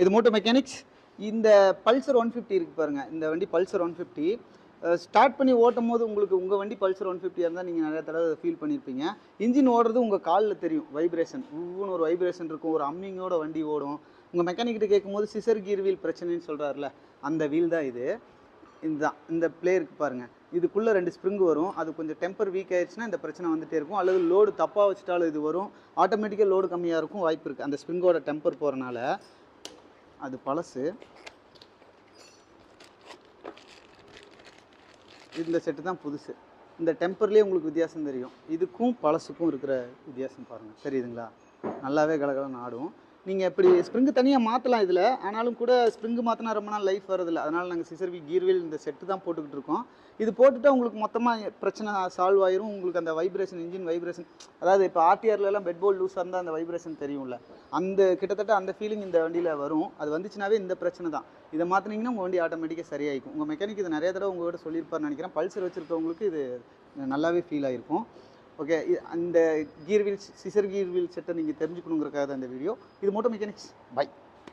இது Moto mechanics. இந்த Pulsar 150 இருக்குது பாருங்கள், இந்த வண்டி பல்சர் 150 ஸ்டார்ட் பண்ணி ஓட்டும் போது உங்களுக்கு உங்கள் வண்டி பல்சர் 150 இருந்தால் நீங்கள் நிறைய தடவை ஃபீல் பண்ணியிருப்பீங்க. இன்ஜின் ஓடுறது உங்கள் காலில் தெரியும், வைப்ரேஷன் ஒவ்வொன்று ஒரு வைப்ரேஷன் இருக்கும், ஒரு அம்மிங்கோட வண்டி ஓடும். உங்கள் மெக்கானிக்கிட்ட கேட்கும்போது சிசர் கீர் வீல் பிரச்சனைன்னு சொல்கிறாருல, அந்த வீல் தான் இது. இதுதான் இந்த பிளேயருக்கு பாருங்கள், இதுக்குள்ளே 2 ஸ்ப்ரிங் வரும். அது கொஞ்சம் டெம்பர் வீக் ஆயிடுச்சுன்னா இந்த பிரச்சனை வந்துகிட்டே இருக்கும், அல்லது லோடு தப்பாக வச்சுட்டாலும் இது வரும். ஆட்டோமேட்டிக்காக லோடு கம்மியாக இருக்கும் வாய்ப்பு இருக்குது, அந்த ஸ்ப்ரிங்கோட டெம்பர் போகிறனால. அது பழசு, இந்த செட்டு தான் புதுசு. இந்த டெம்பர்லேயே உங்களுக்கு வித்தியாசம் தெரியும், இதுக்கும் பழசுக்கும் இருக்கிற வித்தியாசம் பாருங்கள், தெரியுதுங்களா? நல்லாவே கலகலன்னு ஆடும். நீங்கள் இப்படி ஸ்ப்ரிங்கு தனியாக மாற்றலாம் இதில், ஆனாலும் கூட ஸ்ப்ரிங்கு மாற்றினா ரொம்ப நாள் லைஃப் வரதில்லை. அதனால் நாங்கள் சிசர் வீல் கீர் வீல் இந்த செட்டு தான் போட்டுக்கிட்டு இருக்கோம். இது போட்டுவிட்டால் உங்களுக்கு மொத்தமாக பிரச்சனை சால்வ் ஆயிரும். உங்களுக்கு அந்த வைப்ரேஷன், இன்ஜின் வைப்ரேஷன், அதாவது இப்போ ஆர்டிஆர்லாம் பெட் போல் லூஸாக இருந்தால் அந்த வைப்ரேஷன் தெரியும்ல, அந்த கிட்டத்தட்ட அந்த ஃபீலிங் இந்த வண்டியில் வரும். அது வந்துச்சுனாவே இந்த பிரச்சனை தான். இதை மாற்றினீங்கன்னா உங்கள் வண்டி ஆட்டோமேட்டிக்காக சரியாயிக்கும். உங்கள் மெக்கானிக் இது நிறைய தடவை உங்கள்கிட்ட சொல்லியிருப்பார்னு நினைக்கிறேன். பல்சர் வச்சுருக்கவங்களுக்கு இது நல்லாவே ஃபீல் ஆகிருக்கும். ஓகே, அந்த கீர் வீல் சிசர் கீர் வீல் செட்டை நீங்கள் தெரிஞ்சுக்கணுங்கிறக்காக தான் இந்த வீடியோ. இது மோட்டோ மெக்கானிக்ஸ். பை.